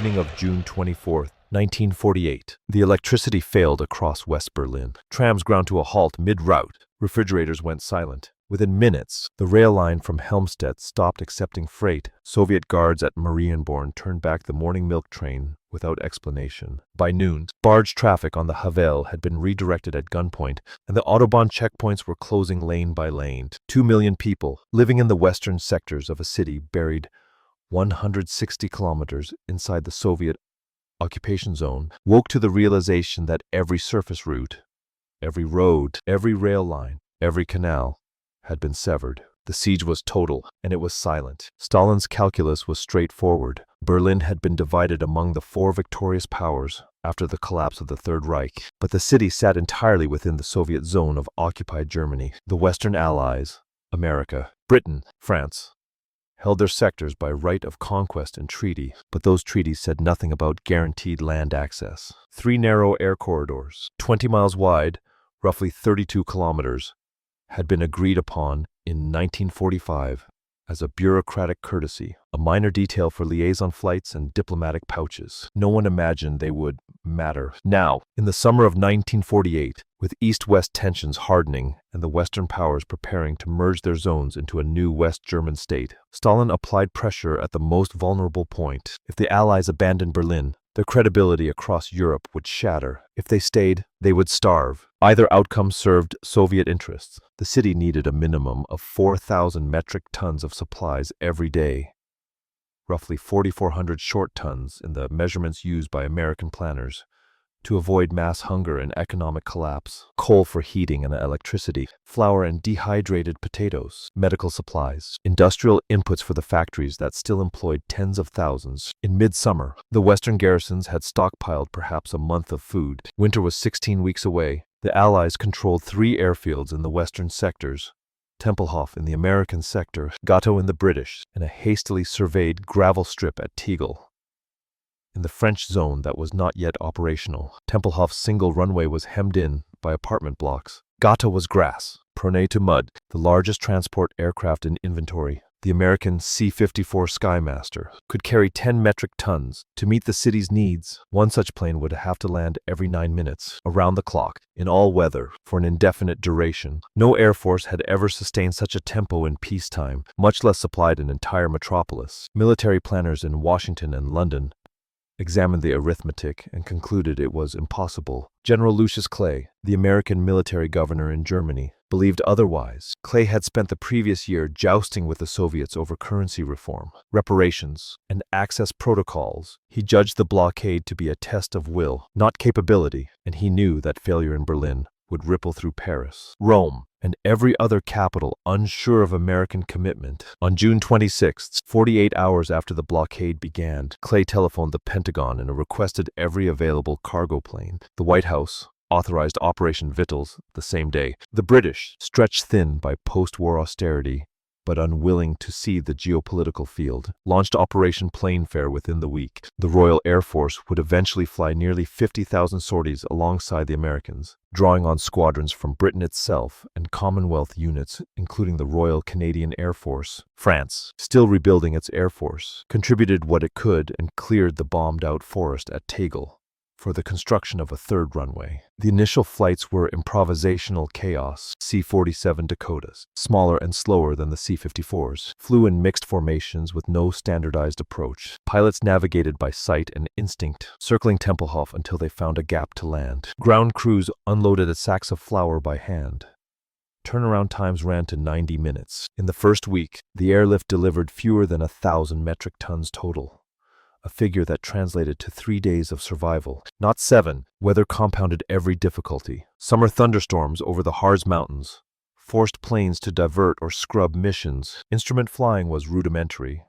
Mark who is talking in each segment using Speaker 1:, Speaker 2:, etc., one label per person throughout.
Speaker 1: evening of June 24th, 1948. The electricity failed across West Berlin. Trams ground to a halt mid-route. Refrigerators went silent. Within minutes, the rail line from Helmstedt stopped accepting freight. Soviet guards at Marienborn turned back the morning milk train without explanation. By noon, barge traffic on the Havel had been redirected at gunpoint, and the Autobahn checkpoints were closing lane by lane. 2 million people, living in the western sectors of a city buried 160 kilometers inside the Soviet occupation zone, woke to the realization that every surface route, every road, every rail line, every canal had been severed. The siege was total, and it was silent. Stalin's calculus was straightforward. Berlin had been divided among the four victorious powers after the collapse of the Third Reich, but the city sat entirely within the Soviet zone of occupied Germany. The Western Allies, America, Britain, France, held their sectors by right of conquest and treaty, but those treaties said nothing about guaranteed land access. 3 narrow air corridors, 20 miles wide, roughly 32 kilometers, had been agreed upon in 1945 as a bureaucratic courtesy, a minor detail for liaison flights and diplomatic pouches. No one imagined they would matter. Now, in the summer of 1948, with East-West tensions hardening and the Western powers preparing to merge their zones into a new West German state, Stalin applied pressure at the most vulnerable point. If the Allies abandoned Berlin, their credibility across Europe would shatter. If they stayed, they would starve. Either outcome served Soviet interests. The city needed a minimum of 4,000 metric tons of supplies every day, roughly 4,400 short tons in the measurements used by American planners, to avoid mass hunger and economic collapse. Coal for heating and electricity, flour and dehydrated potatoes, medical supplies, industrial inputs for the factories that still employed tens of thousands. In midsummer, the Western garrisons had stockpiled perhaps a month of food. Winter was 16 weeks away. The Allies controlled 3 airfields in the western sectors, Tempelhof in the American sector, Gotto in the British, and a hastily surveyed gravel strip at Tegel in the French zone that was not yet operational. Tempelhof's single runway was hemmed in by apartment blocks. Gotto was grass, prone to mud, the largest transport aircraft in inventory. The American C-54 Skymaster could carry 10 metric tons. To meet the city's needs, one such plane would have to land every 9 minutes, around the clock, in all weather, for an indefinite duration. No air force had ever sustained such a tempo in peacetime, much less supplied an entire metropolis. Military planners in Washington and London examined the arithmetic and concluded it was impossible. General Lucius Clay, the American military governor in Germany, believed otherwise. Clay had spent the previous year jousting with the Soviets over currency reform, reparations, and access protocols. He judged the blockade to be a test of will, not capability, and he knew that failure in Berlin would ripple through Paris, Rome, and every other capital unsure of American commitment. On June 26th, 48 hours after the blockade began, Clay telephoned the Pentagon and requested every available cargo plane. The White House authorized Operation Vittles the same day. The British, stretched thin by post-war austerity, but unwilling to cede the geopolitical field, launched Operation Plainfare within the week. The Royal Air Force would eventually fly nearly 50,000 sorties alongside the Americans, drawing on squadrons from Britain itself and Commonwealth units, including the Royal Canadian Air Force. France, still rebuilding its air force, contributed what it could and cleared the bombed-out forest at Tegel for the construction of a third runway. The initial flights were improvisational chaos. C-47 Dakotas, smaller and slower than the C-54s, flew in mixed formations with no standardized approach. Pilots navigated by sight and instinct, circling Tempelhof until they found a gap to land. Ground crews unloaded sacks of flour by hand. Turnaround times ran to 90 minutes. In the first week, the airlift delivered fewer than 1,000 metric tons total, a figure that translated to 3 days of survival, not 7. Weather compounded every difficulty. Summer thunderstorms over the Harz Mountains forced planes to divert or scrub missions. Instrument flying was rudimentary.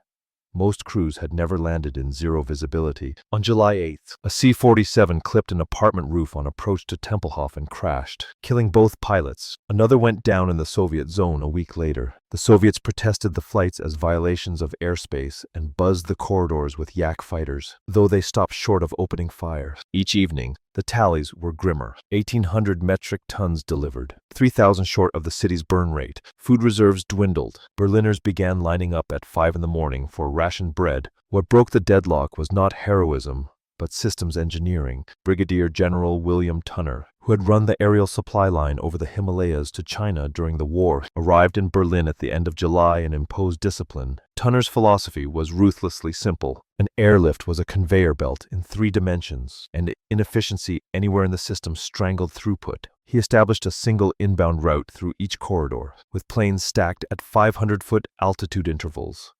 Speaker 1: Most crews had never landed in zero visibility. On July 8th, a C-47 clipped an apartment roof on approach to Tempelhof and crashed, killing both pilots. Another went down in the Soviet zone a week later. The Soviets protested the flights as violations of airspace and buzzed the corridors with Yak fighters, though they stopped short of opening fire. Each evening, the tallies were grimmer. 1,800 metric tons delivered, 3,000 short of the city's burn rate. Food reserves dwindled. Berliners began lining up at 5 in the morning for rationed bread. What broke the deadlock was not heroism, but systems engineering. Brigadier General William Tunner, who had run the aerial supply line over the Himalayas to China during the war, arrived in Berlin at the end of July and imposed discipline. Tunner's philosophy was ruthlessly simple. An airlift was a conveyor belt in 3 dimensions, and inefficiency anywhere in the system strangled throughput. He established a single inbound route through each corridor, with planes stacked at 500-foot altitude intervals.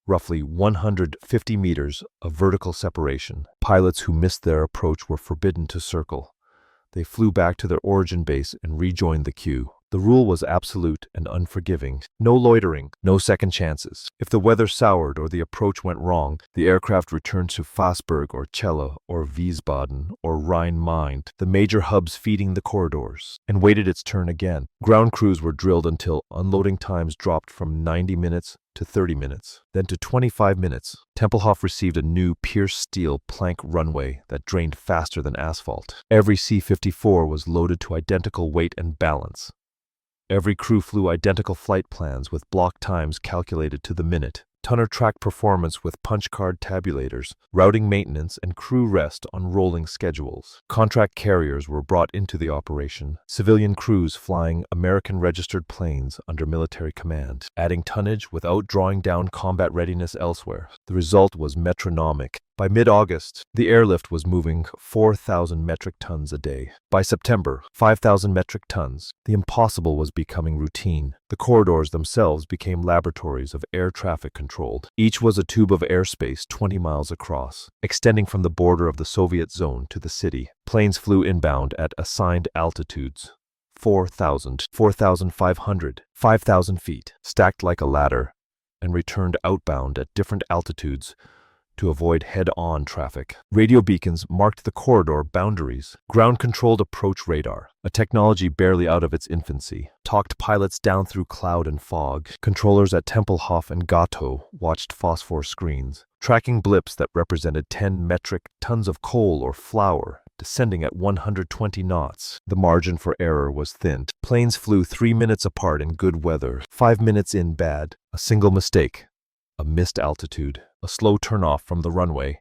Speaker 1: Roughly 150 meters of vertical separation. Pilots who missed their approach were forbidden to circle. They flew back to their origin base and rejoined the queue. The rule was absolute and unforgiving. No loitering, no second chances. If the weather soured or the approach went wrong, the aircraft returned to Fassberg or Celle or Wiesbaden or Rhein-Main, the major hubs feeding the corridors, and waited its turn again. Ground crews were drilled until unloading times dropped from 90 minutes to 30 minutes, then to 25 minutes. Tempelhof received a new pierced steel plank runway that drained faster than asphalt. Every C-54 was loaded to identical weight and balance. Every crew flew identical flight plans with block times calculated to the minute. Tunner tracked performance with punch card tabulators, routing maintenance and crew rest on rolling schedules. Contract carriers were brought into the operation, civilian crews flying American-registered planes under military command, adding tonnage without drawing down combat readiness elsewhere. The result was metronomic. By mid-August, the airlift was moving 4,000 metric tons a day. By September, 5,000 metric tons. The impossible was becoming routine. The corridors themselves became laboratories of air traffic control. Each was a tube of airspace 20 miles across, extending from the border of the Soviet zone to the city. Planes flew inbound at assigned altitudes. 4,000, 4,500, 5,000 feet, stacked like a ladder, and returned outbound at different altitudes to avoid head-on traffic. Radio beacons marked the corridor boundaries. Ground-controlled approach radar, a technology barely out of its infancy, talked pilots down through cloud and fog. Controllers at Tempelhof and Gottow watched phosphor screens, tracking blips that represented 10 metric tons of coal or flour descending at 120 knots. The margin for error was thin. Planes flew 3 minutes apart in good weather, 5 minutes in bad. A single mistake, a missed altitude, a slow turnoff from the runway,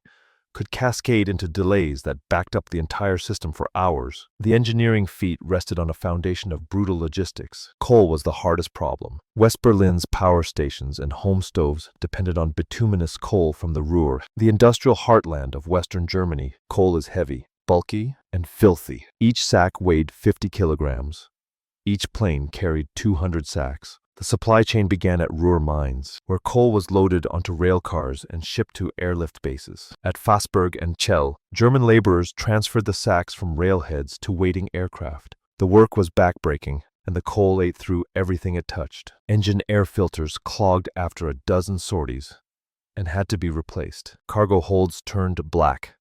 Speaker 1: could cascade into delays that backed up the entire system for hours. The engineering feat rested on a foundation of brutal logistics. Coal was the hardest problem. West Berlin's power stations and home stoves depended on bituminous coal from the Ruhr. The industrial heartland of Western Germany, coal is heavy, bulky, and filthy. Each sack weighed 50 kilograms. Each plane carried 200 sacks. The supply chain began at Ruhr mines, where coal was loaded onto rail cars and shipped to airlift bases. At Fassberg and Celle, German laborers transferred the sacks from railheads to waiting aircraft. The work was backbreaking, and the coal ate through everything it touched. Engine air filters clogged after a dozen sorties and had to be replaced. Cargo holds turned black.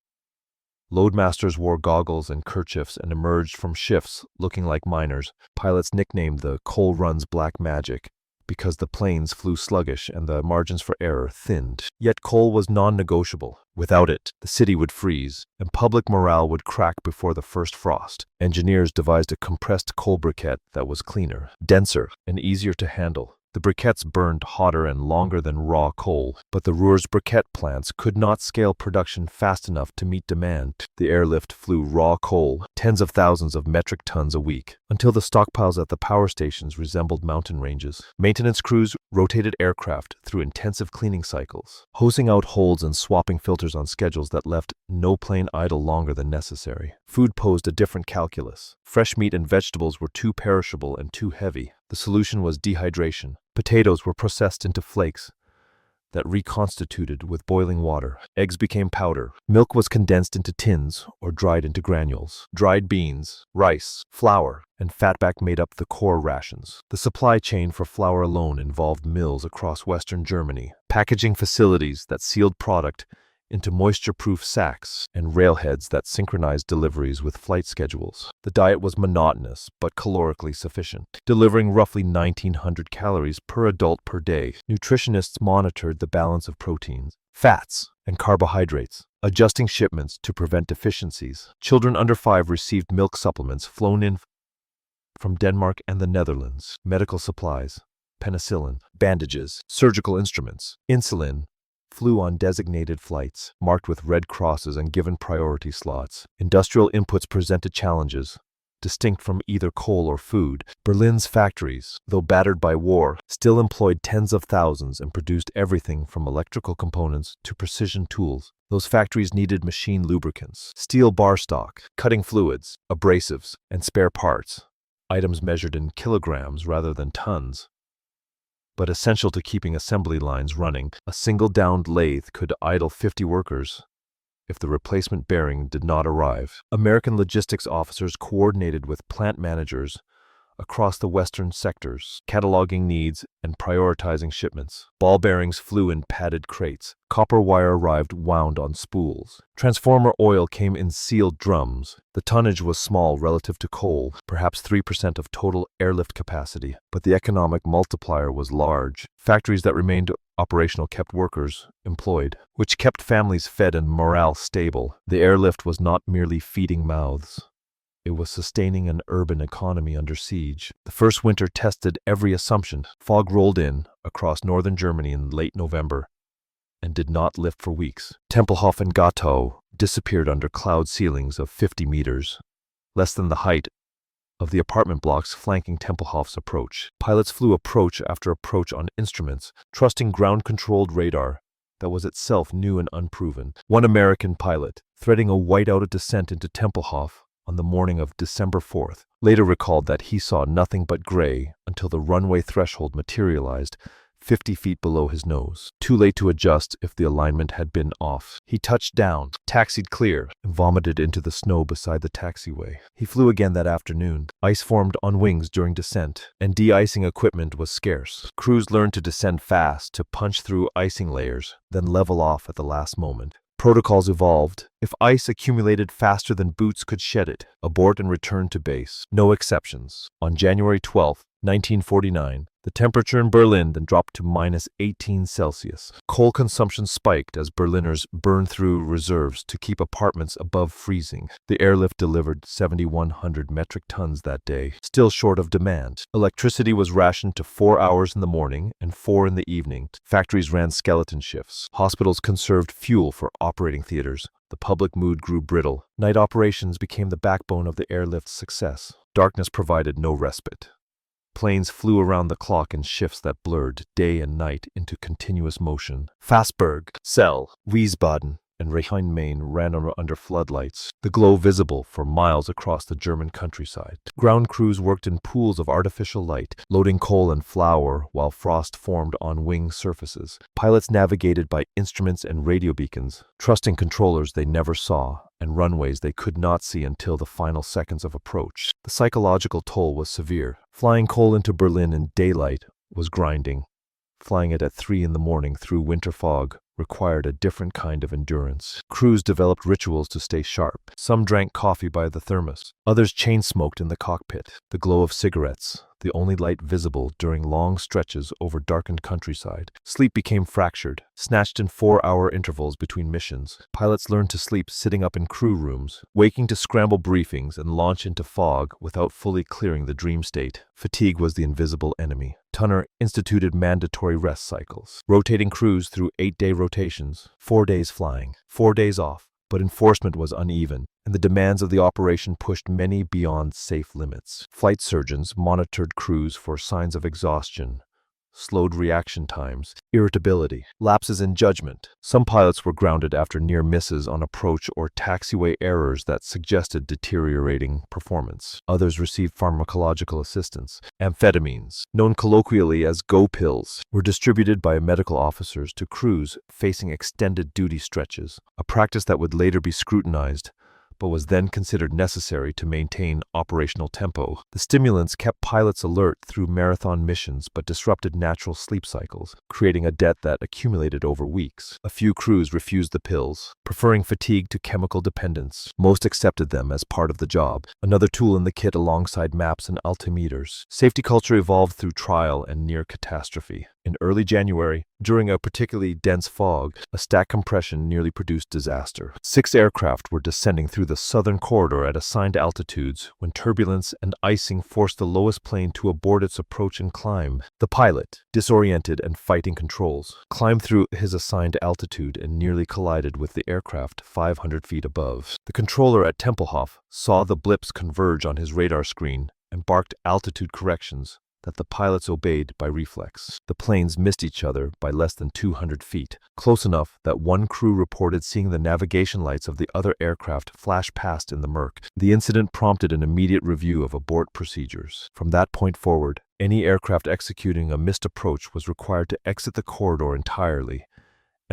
Speaker 1: Loadmasters wore goggles and kerchiefs and emerged from shifts looking like miners. Pilots nicknamed the coal runs black magic because the planes flew sluggish and the margins for error thinned. Yet coal was non-negotiable. Without it, the city would freeze, and public morale would crack before the first frost. Engineers devised a compressed coal briquette that was cleaner, denser, and easier to handle. The briquettes burned hotter and longer than raw coal, but the Ruhr's briquette plants could not scale production fast enough to meet demand. The airlift flew raw coal, tens of thousands of metric tons a week, until the stockpiles at the power stations resembled mountain ranges. Maintenance crews rotated aircraft through intensive cleaning cycles, hosing out holds and swapping filters on schedules that left no plane idle longer than necessary. Food posed a different calculus. Fresh meat and vegetables were too perishable and too heavy. The solution was dehydration. Potatoes were processed into flakes that reconstituted with boiling water. Eggs became powder. Milk was condensed into tins or dried into granules. Dried beans, rice, flour, and fatback made up the core rations. The supply chain for flour alone involved mills across Western Germany, packaging facilities that sealed product into moisture-proof sacks and railheads that synchronized deliveries with flight schedules. The diet was monotonous but calorically sufficient, delivering roughly 1,900 calories per adult per day. Nutritionists monitored the balance of proteins, fats, and carbohydrates, adjusting shipments to prevent deficiencies. Children under 5 received milk supplements flown in from Denmark and the Netherlands, medical supplies, penicillin, bandages, surgical instruments, insulin, flew on designated flights, marked with red crosses and given priority slots. Industrial inputs presented challenges, distinct from either coal or food. Berlin's factories, though battered by war, still employed tens of thousands and produced everything from electrical components to precision tools. Those factories needed machine lubricants, steel bar stock, cutting fluids, abrasives, and spare parts, items measured in kilograms rather than tons. But essential to keeping assembly lines running, a single downed lathe could idle 50 workers if the replacement bearing did not arrive. American logistics officers coordinated with plant managers across the western sectors, cataloging needs and prioritizing shipments. Ball bearings flew in padded crates. Copper wire arrived wound on spools. Transformer oil came in sealed drums. The tonnage was small relative to coal, perhaps 3% of total airlift capacity, but the economic multiplier was large. Factories that remained operational kept workers employed, which kept families fed and morale stable. The airlift was not merely feeding mouths. It was sustaining an urban economy under siege. The first winter tested every assumption. Fog rolled in across northern Germany in late November and did not lift for weeks. Tempelhof and Gatow disappeared under cloud ceilings of 50 meters, less than the height of the apartment blocks flanking Tempelhof's approach. Pilots flew approach after approach on instruments, trusting ground-controlled radar that was itself new and unproven. One American pilot, threading a whiteout descent into Tempelhof on the morning of December 4th, later recalled that he saw nothing but gray until the runway threshold materialized 50 feet below his nose. Too late to adjust if the alignment had been off. He touched down, taxied clear, and vomited into the snow beside the taxiway. He flew again that afternoon. Ice formed on wings during descent, and de-icing equipment was scarce. Crews learned to descend fast, to punch through icing layers, then level off at the last moment. Protocols evolved. If ice accumulated faster than boots could shed it, abort and return to base. No exceptions. On January 12, 1949, the temperature in Berlin then dropped to -18°C. Coal consumption spiked as Berliners burned through reserves to keep apartments above freezing. The airlift delivered 7,100 metric tons that day, still short of demand. Electricity was rationed to 4 hours in the morning and 4 in the evening. Factories ran skeleton shifts. Hospitals conserved fuel for operating theaters. The public mood grew brittle. Night operations became the backbone of the airlift's success. Darkness provided no respite. Planes flew around the clock in shifts that blurred day and night into continuous motion. Fassberg, Celle, Wiesbaden, and Rhein-Main ran under floodlights, the glow visible for miles across the German countryside. Ground crews worked in pools of artificial light, loading coal and flour while frost formed on wing surfaces. Pilots navigated by instruments and radio beacons, trusting controllers they never saw and runways they could not see until the final seconds of approach. The psychological toll was severe. Flying coal into Berlin in daylight was grinding. Flying it at 3 in the morning through winter fog required a different kind of endurance. Crews developed rituals to stay sharp. Some drank coffee by the thermos. Others chain-smoked in the cockpit. The glow of cigarettes, the only light visible during long stretches over darkened countryside. Sleep became fractured, snatched in 4-hour intervals between missions. Pilots learned to sleep sitting up in crew rooms, waking to scramble briefings and launch into fog without fully clearing the dream state. Fatigue was the invisible enemy. Tunner instituted mandatory rest cycles, rotating crews through 8-day rotations, 4 days flying, 4 days off. But enforcement was uneven, and the demands of the operation pushed many beyond safe limits. Flight surgeons monitored crews for signs of exhaustion, slowed reaction times, irritability, lapses in judgment. Some pilots were grounded after near misses on approach or taxiway errors that suggested deteriorating performance. Others received pharmacological assistance. Amphetamines, known colloquially as go pills, were distributed by medical officers to crews facing extended duty stretches, a practice that would later be scrutinized but was then considered necessary to maintain operational tempo. The stimulants kept pilots alert through marathon missions but disrupted natural sleep cycles, creating a debt that accumulated over weeks. A few crews refused the pills, preferring fatigue to chemical dependence. Most accepted them as part of the job, another tool in the kit alongside maps and altimeters. Safety culture evolved through trial and near catastrophe. In early January, during a particularly dense fog, a stack compression nearly produced disaster. 6 aircraft were descending through the southern corridor at assigned altitudes when turbulence and icing forced the lowest plane to abort its approach and climb. The pilot, disoriented and fighting controls, climbed through his assigned altitude and nearly collided with the aircraft 500 feet above. The controller at Tempelhof saw the blips converge on his radar screen and barked altitude corrections that the pilots obeyed by reflex. The planes missed each other by less than 200 feet, close enough that one crew reported seeing the navigation lights of the other aircraft flash past in the murk. The incident prompted an immediate review of abort procedures. From that point forward, any aircraft executing a missed approach was required to exit the corridor entirely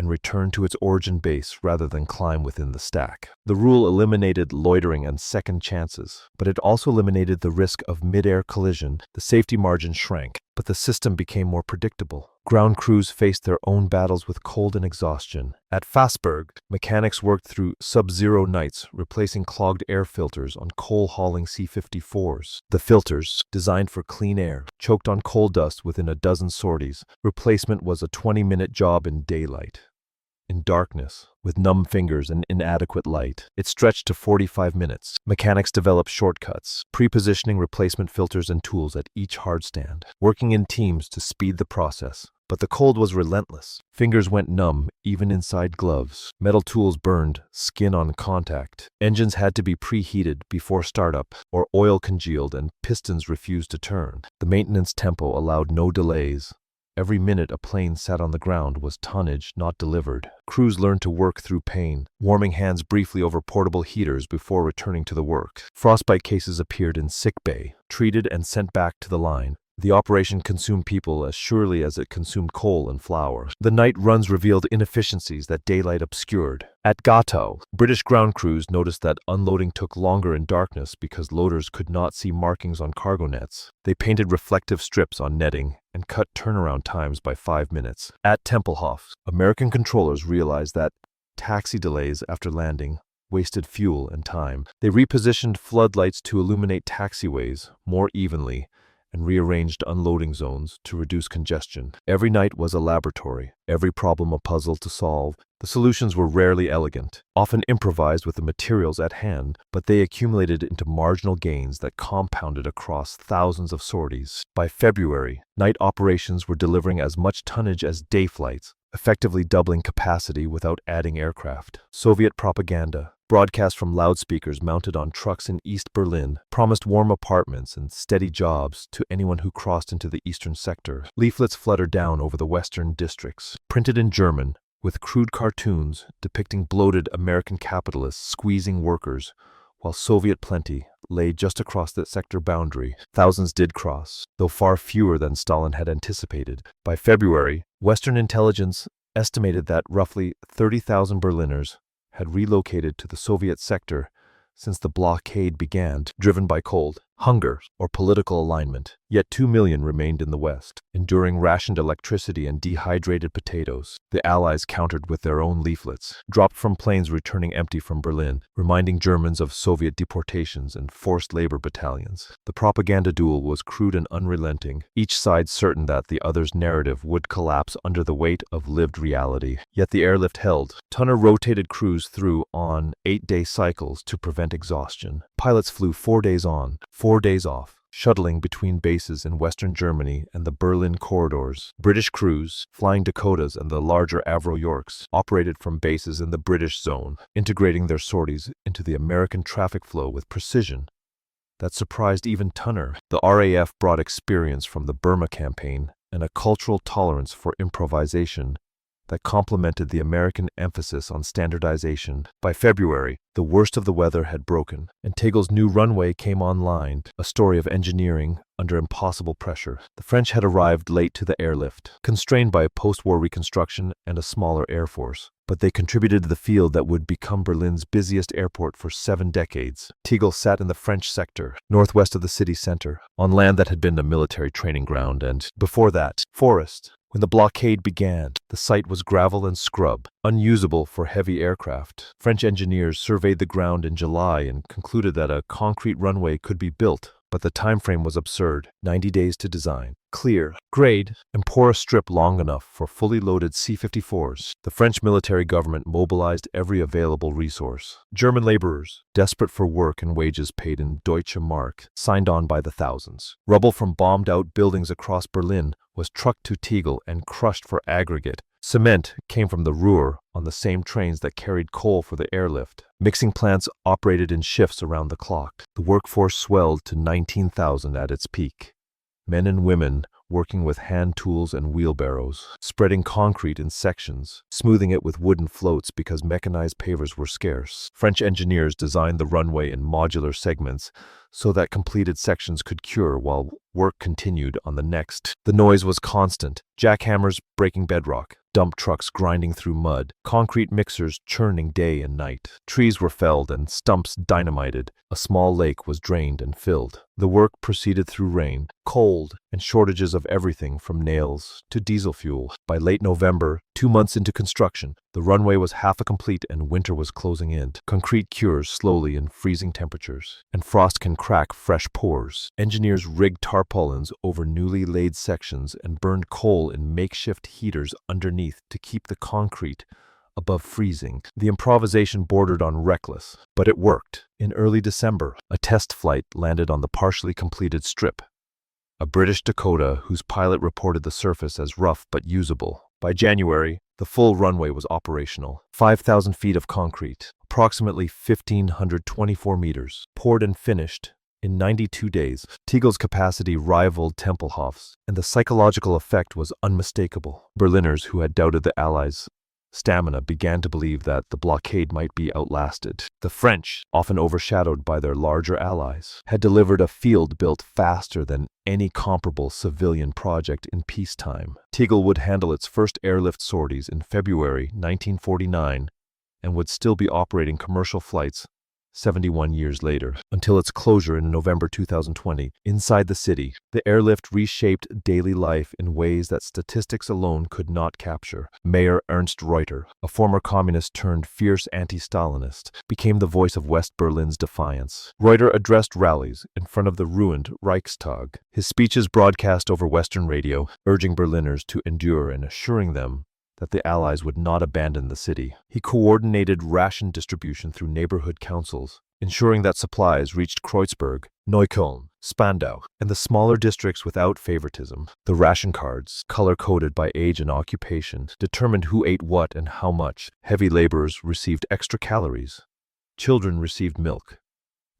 Speaker 1: and return to its origin base rather than climb within the stack. The rule eliminated loitering and second chances, but it also eliminated the risk of mid-air collision. The safety margin shrank, but the system became more predictable. Ground crews faced their own battles with cold and exhaustion. At Fassberg, mechanics worked through sub-zero nights, replacing clogged air filters on coal-hauling C-54s. The filters, designed for clean air, choked on coal dust within a dozen sorties. Replacement was a 20-minute job in daylight. In darkness, with numb fingers and inadequate light, it stretched to 45 minutes. Mechanics developed shortcuts, pre-positioning replacement filters and tools at each hardstand, working in teams to speed the process. But the cold was relentless. Fingers went numb, even inside gloves. Metal tools burned, skin on contact. Engines had to be preheated before startup, or oil congealed and pistons refused to turn. The maintenance tempo allowed no delays. Every minute a plane sat on the ground was tonnage not delivered. Crews learned to work through pain, warming hands briefly over portable heaters before returning to the work. Frostbite cases appeared in sick bay, treated and sent back to the line. The operation consumed people as surely as it consumed coal and flour. The night runs revealed inefficiencies that daylight obscured. At Gatow, British ground crews noticed that unloading took longer in darkness because loaders could not see markings on cargo nets. They painted reflective strips on netting and cut turnaround times by 5 minutes. At Tempelhof, American controllers realized that taxi delays after landing wasted fuel and time. They repositioned floodlights to illuminate taxiways more evenly and rearranged unloading zones to reduce congestion. Every night was a laboratory, every problem a puzzle to solve. The solutions were rarely elegant, often improvised with the materials at hand, but they accumulated into marginal gains that compounded across thousands of sorties. By February, night operations were delivering as much tonnage as day flights, effectively doubling capacity without adding aircraft. Soviet propaganda, broadcast from loudspeakers mounted on trucks in East Berlin, promised warm apartments and steady jobs to anyone who crossed into the eastern sector. Leaflets fluttered down over the western districts, printed in German, with crude cartoons depicting bloated American capitalists squeezing workers, while Soviet plenty lay just across the sector boundary. Thousands did cross, though far fewer than Stalin had anticipated. By February, Western intelligence estimated that roughly 30,000 Berliners had relocated to the Soviet sector since the blockade began, driven by cold, hunger, or political alignment. Yet 2 million remained in the West, enduring rationed electricity and dehydrated potatoes. The Allies countered with their own leaflets, dropped from planes returning empty from Berlin, reminding Germans of Soviet deportations and forced labor battalions. The propaganda duel was crude and unrelenting, each side certain that the other's narrative would collapse under the weight of lived reality. Yet the airlift held. Tunner rotated crews through on 8-day cycles to prevent exhaustion. Pilots flew 4 days on, 4 days off, shuttling between bases in Western Germany and the Berlin corridors. British crews, flying Dakotas and the larger Avro Yorks, operated from bases in the British zone, integrating their sorties into the American traffic flow with precision that surprised even Tunner. The RAF brought experience from the Burma campaign and a cultural tolerance for improvisation that complemented the American emphasis on standardization. By February, the worst of the weather had broken, and Tegel's new runway came online, a story of engineering under impossible pressure. The French had arrived late to the airlift, constrained by post-war reconstruction and a smaller air force. but they contributed to the field that would become Berlin's busiest airport for 7 decades. Tegel sat in the French sector, northwest of the city center, on land that had been a military training ground and, before that, forest. When the blockade began, the site was gravel and scrub, unusable for heavy aircraft. French engineers surveyed the ground in July and concluded that a concrete runway could be built, but the time frame was absurd: 90 days to design, clear, grade, and pour a strip long enough for fully loaded C-54s. The French military government mobilized every available resource. German laborers, desperate for work and wages paid in Deutsche Mark, signed on by the thousands. Rubble from bombed-out buildings across Berlin was trucked to Tegel and crushed for aggregate. Cement came from the Ruhr on the same trains that carried coal for the airlift. Mixing plants operated in shifts around the clock. The workforce swelled to 19,000 at its peak. Men and women working with hand tools and wheelbarrows, spreading concrete in sections, smoothing it with wooden floats because mechanized pavers were scarce. French engineers designed the runway in modular segments so that completed sections could cure while work continued on the next. The noise was constant: jackhammers breaking bedrock, dump trucks grinding through mud, concrete mixers churning day and night. Trees were felled and stumps dynamited. A small lake was drained and filled. The work proceeded through rain, cold, and shortages of everything from nails to diesel fuel. By late November, 2 months into construction, the runway was half complete and winter was closing in. Concrete cures slowly in freezing temperatures, and frost can crack fresh pores. Engineers rigged tarpaulins over newly laid sections and burned coal in makeshift heaters underneath to keep the concrete above freezing. The improvisation bordered on reckless, but it worked. In early December, a test flight landed on the partially completed strip, a British Dakota whose pilot reported the surface as rough but usable. By January, the full runway was operational. 5,000 feet of concrete, approximately 1,524 meters, poured and finished in 92 days. Tegel's capacity rivaled Tempelhof's, and the psychological effect was unmistakable. Berliners who had doubted the Allies' stamina began to believe that the blockade might be outlasted. The French, often overshadowed by their larger allies, had delivered a field built faster than any comparable civilian project in peacetime. Tegel would handle its first airlift sorties in February 1949 and would still be operating commercial flights 71 years later, until its closure in November 2020. Inside the city, the airlift reshaped daily life in ways that statistics alone could not capture. Mayor Ernst Reuter, a former communist turned fierce anti-Stalinist, became the voice of West Berlin's defiance. Reuter addressed rallies in front of the ruined Reichstag. His speeches broadcast over Western radio, urging Berliners to endure and assuring them that the Allies would not abandon the city. He coordinated ration distribution through neighborhood councils, ensuring that supplies reached Kreuzberg, Neukölln, Spandau, and the smaller districts without favoritism. The ration cards, color-coded by age and occupation, determined who ate what and how much. Heavy laborers received extra calories. Children received milk.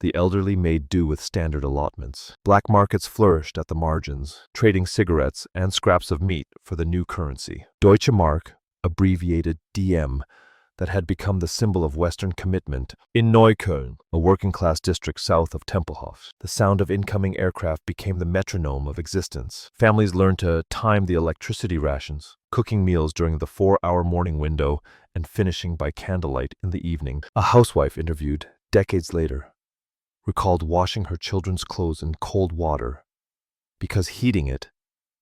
Speaker 1: The elderly made do with standard allotments. Black markets flourished at the margins, trading cigarettes and scraps of meat for the new currency. Deutsche Mark, abbreviated DM, that had become the symbol of Western commitment. In Neukölln, a working-class district south of Tempelhof, the sound of incoming aircraft became the metronome of existence. Families learned to time the electricity rations, cooking meals during the 4-hour morning window and finishing by candlelight in the evening. A housewife interviewed decades later recalled washing her children's clothes in cold water because heating it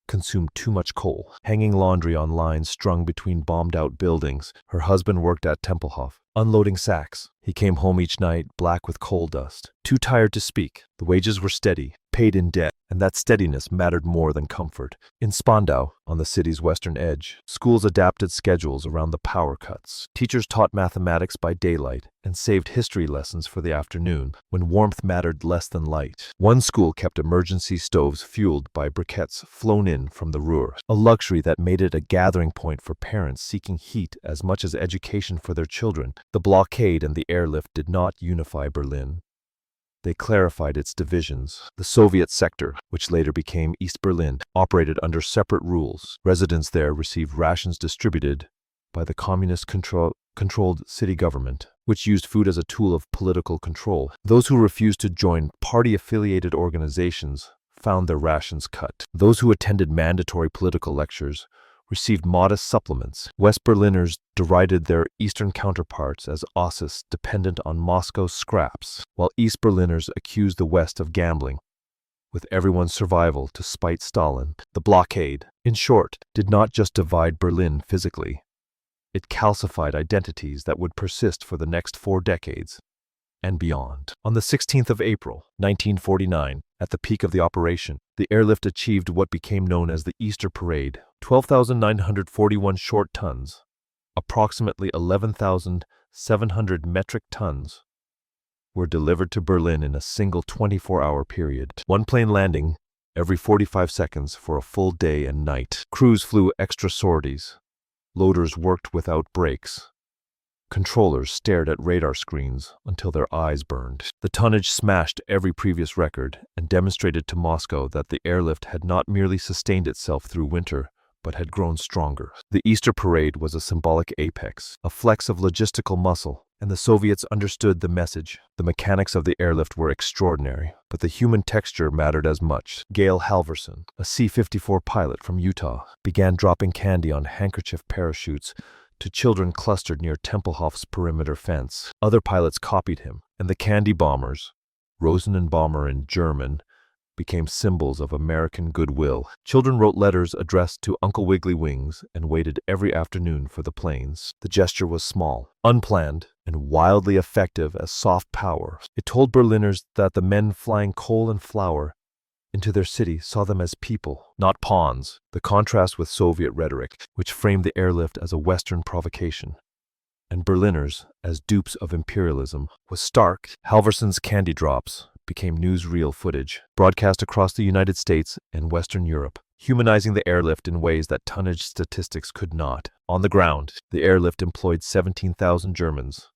Speaker 1: consumed too much coal. Hanging laundry on lines strung between bombed-out buildings. Her husband worked at Tempelhof, unloading sacks. He came home each night black with coal dust, too tired to speak. The wages were steady, paid in debt, and that steadiness mattered more than comfort. In Spandau, on the city's western edge, schools adapted schedules around the power cuts. Teachers taught mathematics by daylight and saved history lessons for the afternoon, when warmth mattered less than light. One school kept emergency stoves fueled by briquettes flown in from the Ruhr, a luxury that made it a gathering point for parents seeking heat as much as education for their children. The blockade and the airlift did not unify Berlin. They clarified its divisions. The Soviet sector, which later became East Berlin, operated under separate rules. Residents there received rations distributed by the communist-controlled city government, which used food as a tool of political control. Those who refused to join party-affiliated organizations found their rations cut. Those who attended mandatory political lectures received modest supplements. West Berliners derided their eastern counterparts as osses dependent on Moscow's scraps, while East Berliners accused the West of gambling with everyone's survival to spite Stalin. The blockade, in short, did not just divide Berlin physically. It calcified identities that would persist for the next 4 decades and beyond. On the 16th of April, 1949, at the peak of the operation, the airlift achieved what became known as the Easter Parade. 12,941 short tons, approximately 11,700 metric tons, were delivered to Berlin in a single 24-hour period. One plane landing every 45 seconds for a full day and night. Crews flew extra sorties. Loaders worked without breaks. Controllers stared at radar screens until their eyes burned. The tonnage smashed every previous record and demonstrated to Moscow that the airlift had not merely sustained itself through winter, but had grown stronger. The Easter Parade was a symbolic apex, a flex of logistical muscle, and the Soviets understood the message. The mechanics of the airlift were extraordinary, but the human texture mattered as much. Gail Halverson, a C-54 pilot from Utah, began dropping candy on handkerchief parachutes to children clustered near Tempelhof's perimeter fence. Other pilots copied him, and the candy bombers, Rosenbomber in German, became symbols of American goodwill. Children wrote letters addressed to Uncle Wiggly Wings and waited every afternoon for the planes. The gesture was small, unplanned, and wildly effective as soft power. It told Berliners that the men flying coal and flour into their city saw them as people, not pawns. The contrast with Soviet rhetoric, which framed the airlift as a Western provocation, and Berliners as dupes of imperialism, was stark. Halverson's candy drops became newsreel footage, broadcast across the United States and Western Europe, humanizing the airlift in ways that tonnage statistics could not. On the ground, the airlift employed 17,000 Germans,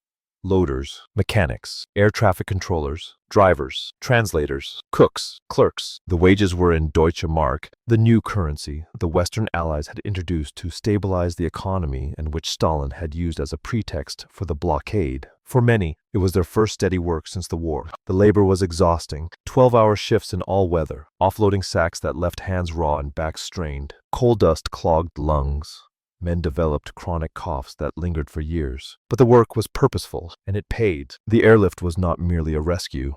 Speaker 1: loaders, mechanics, air traffic controllers, drivers, translators, cooks, clerks. The wages were in Deutsche Mark, the new currency the Western Allies had introduced to stabilize the economy and which Stalin had used as a pretext for the blockade. For many, it was their first steady work since the war. The labor was exhausting, 12-hour shifts in all weather, offloading sacks that left hands raw and backs strained. Coal dust clogged lungs. Men developed chronic coughs that lingered for years. But the work was purposeful, and it paid. The airlift was not merely a rescue.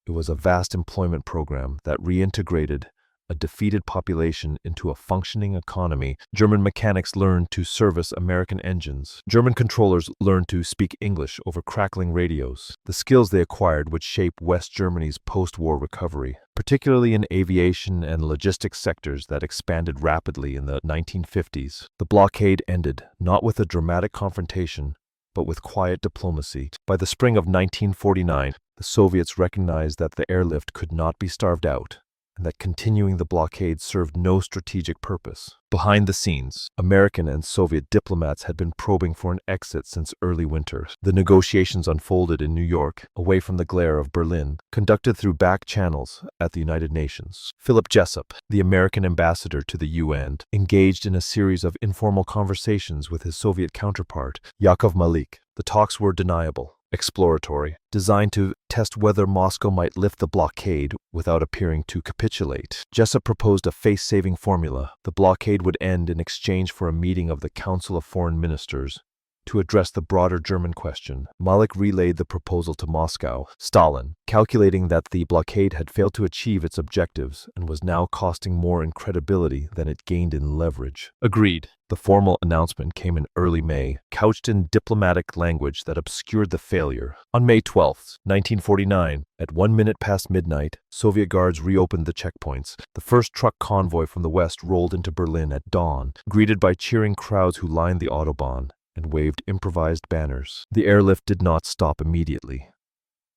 Speaker 1: It was a vast employment program that reintegrated a defeated population into a functioning economy. German mechanics learned to service American engines. German controllers learned to speak English over crackling radios. The skills they acquired would shape West Germany's post-war recovery, particularly in aviation and logistics sectors that expanded rapidly in the 1950s. The blockade ended not with a dramatic confrontation, but with quiet diplomacy. By the spring of 1949, the Soviets recognized that the airlift could not be starved out, and that continuing the blockade served no strategic purpose. Behind the scenes, American and Soviet diplomats had been probing for an exit since early winter. The negotiations unfolded in New York, away from the glare of Berlin, conducted through back channels at the United Nations. Philip Jessup, the American ambassador to the UN, engaged in a series of informal conversations with his Soviet counterpart, Yakov Malik. The talks were undeniable, exploratory, designed to test whether Moscow might lift the blockade without appearing to capitulate. Jessup proposed a face-saving formula. The blockade would end in exchange for a meeting of the Council of Foreign Ministers to address the broader German question. Malik relayed the proposal to Moscow. Stalin, calculating that the blockade had failed to achieve its objectives and was now costing more in credibility than it gained in leverage, agreed. The formal announcement came in early May, couched in diplomatic language that obscured the failure. On May 12, 1949, at 1 minute past midnight, Soviet guards reopened the checkpoints. The first truck convoy from the west rolled into Berlin at dawn, greeted by cheering crowds who lined the Autobahn and waved improvised banners. The airlift did not stop immediately.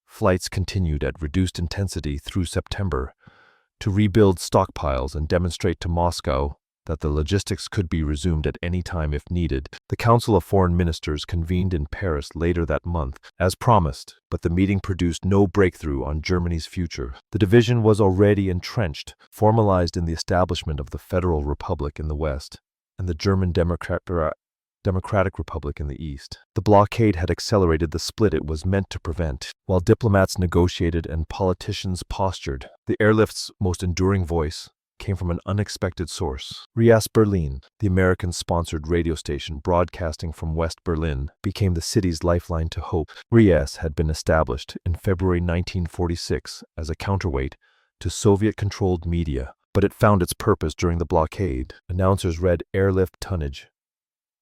Speaker 1: Flights continued at reduced intensity through September to rebuild stockpiles and demonstrate to Moscow that the logistics could be resumed at any time if needed. The Council of Foreign Ministers convened in Paris later that month, as promised, but the meeting produced no breakthrough on Germany's future. The division was already entrenched, formalized in the establishment of the Federal Republic in the West and the German Democratic Republic in the East. The blockade had accelerated the split it was meant to prevent. While diplomats negotiated and politicians postured, the airlift's most enduring voice came from an unexpected source. RIAS Berlin, the American-sponsored radio station broadcasting from West Berlin, became the city's lifeline to hope. RIAS had been established in February 1946 as a counterweight to Soviet-controlled media, but it found its purpose during the blockade. Announcers read airlift tonnage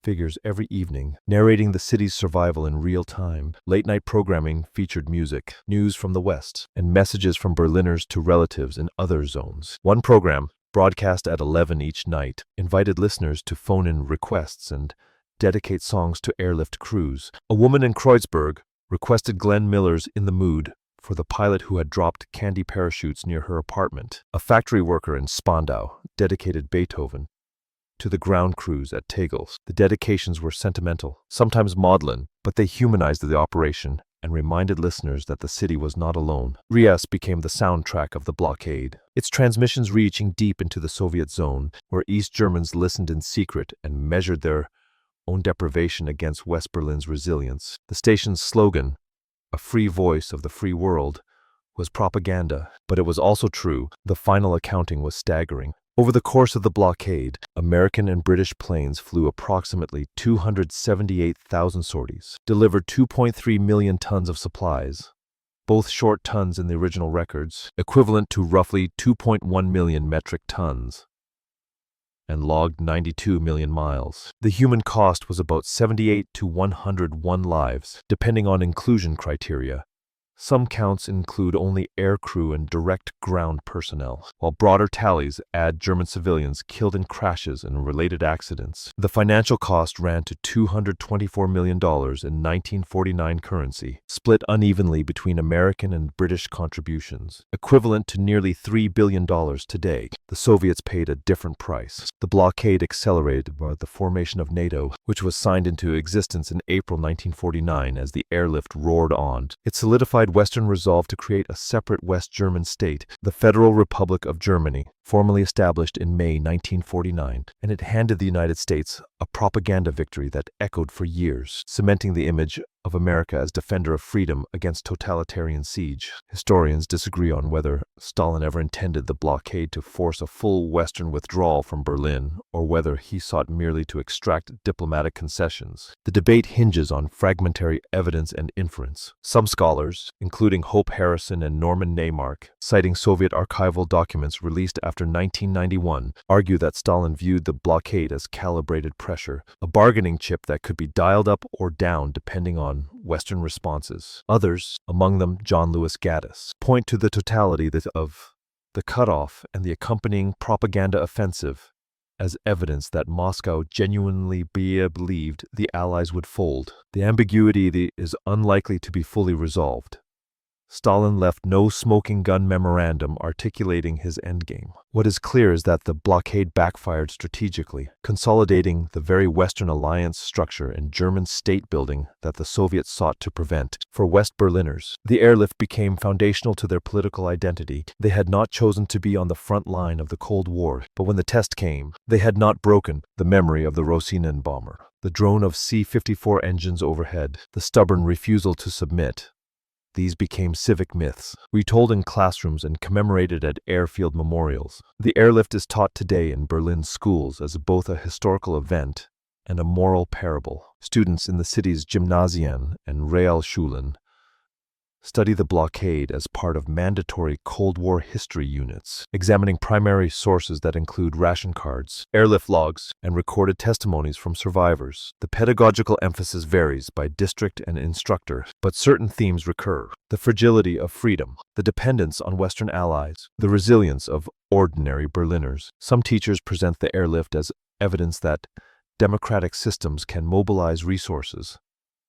Speaker 1: figures every evening, narrating the city's survival in real time. Late-night programming featured music, news from the West, and messages from Berliners to relatives in other zones. One program, broadcast at 11 each night, invited listeners to phone in requests and dedicate songs to airlift crews. A woman in Kreuzberg requested Glenn Miller's In the Mood for the pilot who had dropped candy parachutes near her apartment. A factory worker in Spandau dedicated Beethoven to the ground crews at Tegels. The dedications were sentimental, sometimes maudlin, but they humanized the operation and reminded listeners that the city was not alone. RIAS became the soundtrack of the blockade, its transmissions reaching deep into the Soviet zone, where East Germans listened in secret and measured their own deprivation against West Berlin's resilience. The station's slogan, "A free voice of the free world," was propaganda, but it was also true. The final accounting was staggering. Over the course of the blockade, American and British planes flew approximately 278,000 sorties, delivered 2.3 million tons of supplies, both short tons in the original records, equivalent to roughly 2.1 million metric tons, and logged 92 million miles. The human cost was about 78 to 101 lives, depending on inclusion criteria. Some counts include only air crew and direct ground personnel, while broader tallies add German civilians killed in crashes and related accidents. The financial cost ran to $224 million in 1949 currency, split unevenly between American and British contributions, equivalent to nearly $3 billion today. The Soviets paid a different price. The blockade accelerated by the formation of NATO, which was signed into existence in April 1949 as the airlift roared on. It solidified Western resolve to create a separate West German state, the Federal Republic of Germany, formally established in May 1949, and it handed the United States a propaganda victory that echoed for years, cementing the image of America as defender of freedom against totalitarian siege. Historians disagree on whether Stalin ever intended the blockade to force a full Western withdrawal from Berlin, or whether he sought merely to extract diplomatic concessions. The debate hinges on fragmentary evidence and inference. Some scholars, including Hope Harrison and Norman Neymark, citing Soviet archival documents released after 1991, argue that Stalin viewed the blockade as calibrated pressure, a bargaining chip that could be dialed up or down depending on Western responses. Others, among them John Lewis Gaddis, point to the totality of the cutoff and the accompanying propaganda offensive as evidence that Moscow genuinely believed the Allies would fold. The ambiguity is unlikely to be fully resolved. Stalin left no smoking gun memorandum articulating his endgame. What is clear is that the blockade backfired strategically, consolidating the very Western alliance structure and German state building that the Soviets sought to prevent. For West Berliners, the airlift became foundational to their political identity. They had not chosen to be on the front line of the Cold War, but when the test came, they had not broken the memory of the Rosinen bomber, the drone of C-54 engines overhead, the stubborn refusal to submit. These became civic myths, retold in classrooms and commemorated at airfield memorials. The airlift is taught today in Berlin schools as both a historical event and a moral parable. Students in the city's Gymnasien and Realschulen study the blockade as part of mandatory Cold War history units, examining primary sources that include ration cards, airlift logs, and recorded testimonies from survivors. The pedagogical emphasis varies by district and instructor, but certain themes recur: the fragility of freedom, the dependence on Western allies, the resilience of ordinary Berliners. Some teachers present the airlift as evidence that democratic systems can mobilize resources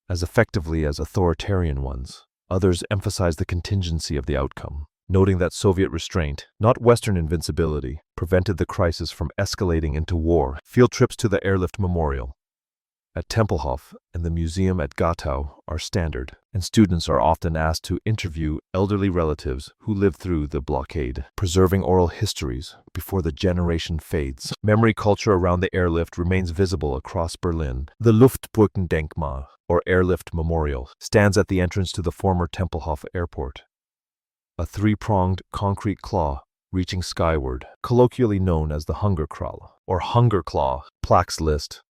Speaker 1: as effectively as authoritarian ones. Others emphasize the contingency of the outcome, noting that Soviet restraint, not Western invincibility, prevented the crisis from escalating into war. Field trips to the airlift memorial at Tempelhof and the museum at Gatow are standard, and students are often asked to interview elderly relatives who lived through the blockade, preserving oral histories before the generation fades. Memory culture around the airlift remains visible across Berlin. The Luftbrückendenkmal, or airlift memorial, stands at the entrance to the former Tempelhof airport. A three-pronged concrete claw reaching skyward, colloquially known as the Hunger Kralle or Hunger Claw. Plaques list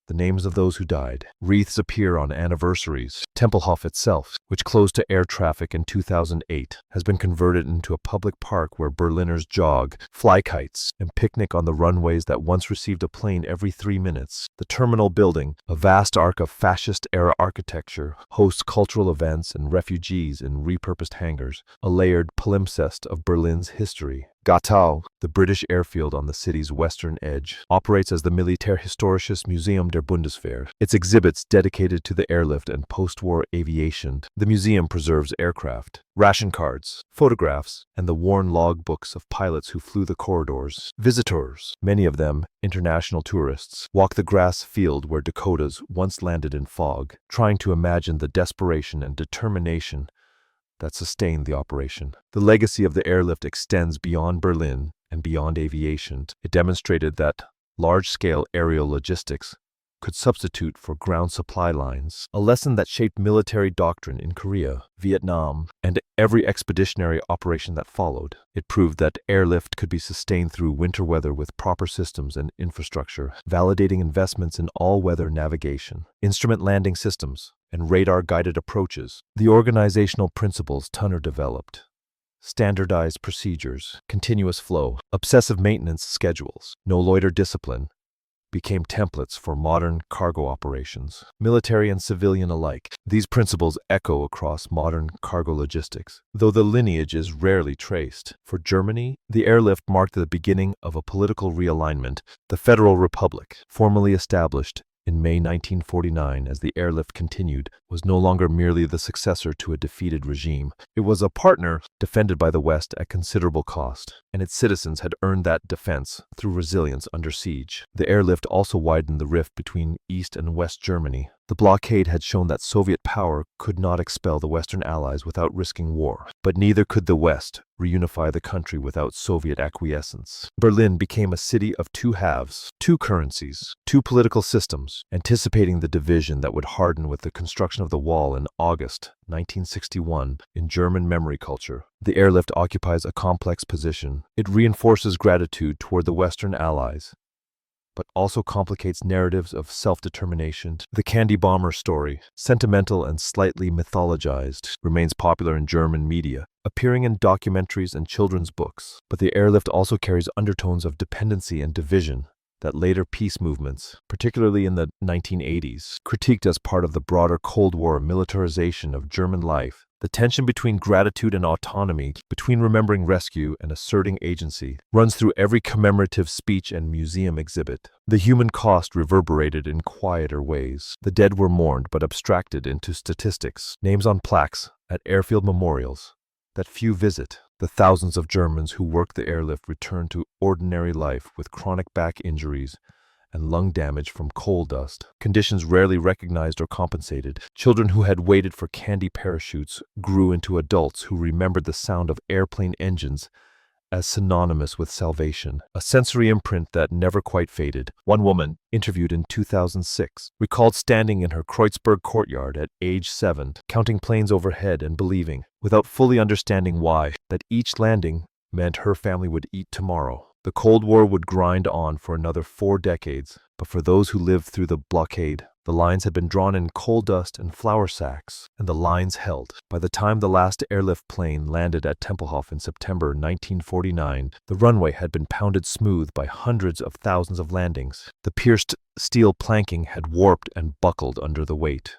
Speaker 1: the names of those who died. Wreaths appear on anniversaries. Tempelhof itself, which closed to air traffic in 2008, has been converted into a public park where Berliners jog, fly kites, and picnic on the runways that once received a plane every 3 minutes. The terminal building, a vast arc of fascist-era architecture, hosts cultural events and refugees in repurposed hangars, a layered palimpsest of Berlin's history. Gatow, the British airfield on the city's western edge, operates as the Militärhistorisches Museum der Bundeswehr. Its exhibits dedicated to the airlift and post-war aviation. The museum preserves aircraft, ration cards, photographs, and the worn logbooks of pilots who flew the corridors. Visitors, many of them international tourists, walk the grass field where Dakotas once landed in fog, trying to imagine the desperation and determination that sustained the operation. The legacy of the airlift extends beyond Berlin and beyond aviation. It demonstrated that large-scale aerial logistics could substitute for ground supply lines, a lesson that shaped military doctrine in Korea, Vietnam, and every expeditionary operation that followed. It proved that airlift could be sustained through winter weather with proper systems and infrastructure, validating investments in all-weather navigation, instrument landing systems, and radar-guided approaches. The organizational principles Tunner developed: standardized procedures, continuous flow, obsessive maintenance schedules, no loiter discipline, became templates for modern cargo operations, military and civilian alike. These principles echo across modern cargo logistics, though the lineage is rarely traced. For Germany, the airlift marked the beginning of a political realignment. The Federal Republic, formally established in May 1949 as the airlift continued, was no longer merely the successor to a defeated regime. It was a partner defended by the West at considerable cost, and its citizens had earned that defense through resilience under siege. The airlift also widened the rift between East and West Germany. The blockade had shown that Soviet power could not expel the Western Allies without risking war, but neither could the West reunify the country without Soviet acquiescence. Berlin became a city of two halves, two currencies, two political systems, anticipating the division that would harden with the construction of the wall in August 1961 in German memory culture. The airlift occupies a complex position. It reinforces gratitude toward the Western Allies, but also complicates narratives of self-determination. The candy bomber story, sentimental and slightly mythologized, remains popular in German media, appearing in documentaries and children's books. But the airlift also carries undertones of dependency and division that later peace movements, particularly in the 1980s, critiqued as part of the broader Cold War militarization of German life. The tension between gratitude and autonomy, between remembering rescue and asserting agency, runs through every commemorative speech and museum exhibit. The human cost reverberated in quieter ways. The dead were mourned but abstracted into statistics, names on plaques at airfield memorials that few visit. The thousands of Germans who worked the airlift returned to ordinary life with chronic back injuries and lung damage from coal dust, conditions rarely recognized or compensated. Children who had waited for candy parachutes grew into adults who remembered the sound of airplane engines as synonymous with salvation, a sensory imprint that never quite faded. One woman, interviewed in 2006, recalled standing in her Kreuzberg courtyard at age 7, counting planes overhead and believing, without fully understanding why, that each landing meant her family would eat tomorrow. The Cold War would grind on for another 4 decades, but for those who lived through the blockade, the lines had been drawn in coal dust and flour sacks, and the lines held. By the time the last airlift plane landed at Tempelhof in September 1949, the runway had been pounded smooth by hundreds of thousands of landings. The pierced steel planking had warped and buckled under the weight.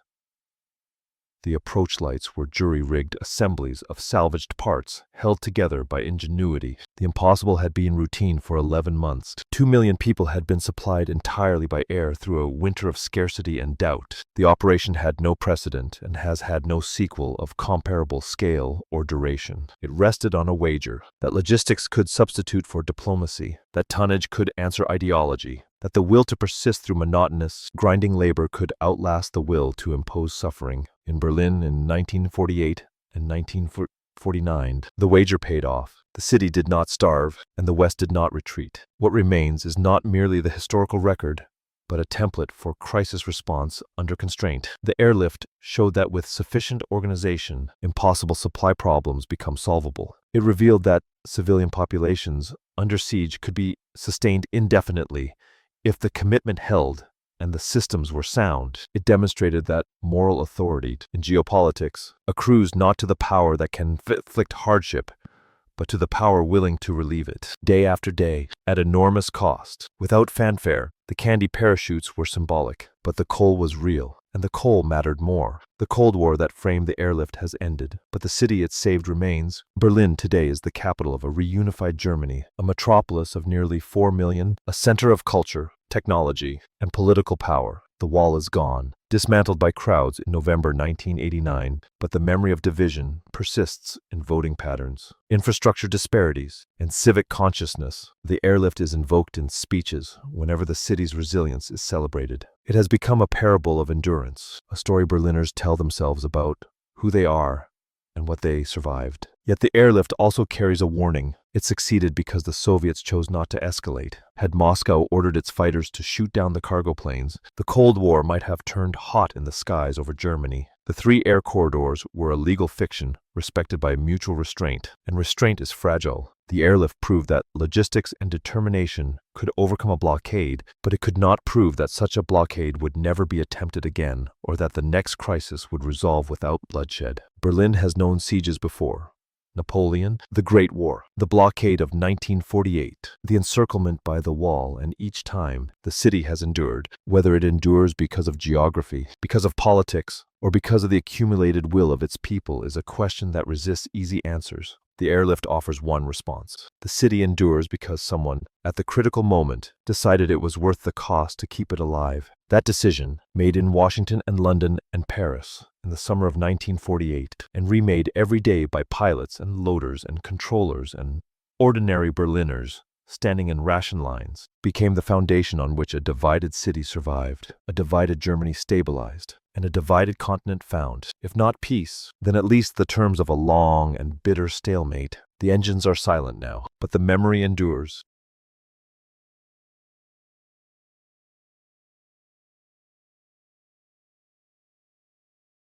Speaker 1: The approach lights were jury-rigged assemblies of salvaged parts, held together by ingenuity. The impossible had been routine for 11 months. 2 million people had been supplied entirely by air through a winter of scarcity and doubt. The operation had no precedent and has had no sequel of comparable scale or duration. It rested on a wager that logistics could substitute for diplomacy, that tonnage could answer ideology, that the will to persist through monotonous, grinding labor could outlast the will to impose suffering. In Berlin in 1948 and 1949, the wager paid off. The city did not starve, and the West did not retreat. What remains is not merely the historical record, but a template for crisis response under constraint. The airlift showed that with sufficient organization, impossible supply problems become solvable. It revealed that civilian populations under siege could be sustained indefinitely if the commitment held and the systems were sound. It demonstrated that moral authority in geopolitics accrues not to the power that can inflict hardship, but to the power willing to relieve it. Day after day, at enormous cost, without fanfare, the candy parachutes were symbolic, but the coal was real, and the coal mattered more. The Cold War that framed the airlift has ended, but the city it saved remains. Berlin today is the capital of a reunified Germany, a metropolis of nearly 4 million, a center of culture, technology, and political power. The wall is gone, dismantled by crowds in November 1989, but the memory of division persists in voting patterns, infrastructure disparities, and civic consciousness. The airlift is invoked in speeches whenever the city's resilience is celebrated. It has become a parable of endurance, a story Berliners tell themselves about who they are and what they survived. Yet the airlift also carries a warning. It succeeded because the Soviets chose not to escalate. Had Moscow ordered its fighters to shoot down the cargo planes, the Cold War might have turned hot in the skies over Germany. The 3 air corridors were a legal fiction, respected by mutual restraint, and restraint is fragile. The airlift proved that logistics and determination could overcome a blockade, but it could not prove that such a blockade would never be attempted again, or that the next crisis would resolve without bloodshed. Berlin has known sieges before. Napoleon, the Great War, the blockade of 1948, the encirclement by the wall, and each time the city has endured. Whether it endures because of geography, because of politics, or because of the accumulated will of its people is a question that resists easy answers. The airlift offers one response. The city endures because someone, at the critical moment, decided it was worth the cost to keep it alive. That decision, made in Washington and London and Paris in the summer of 1948, and remade every day by pilots and loaders and controllers and ordinary Berliners standing in ration lines, became the foundation on which a divided city survived, a divided Germany stabilized, and a divided continent found, if not peace, then at least the terms of a long and bitter stalemate. The engines are silent now, but the memory endures.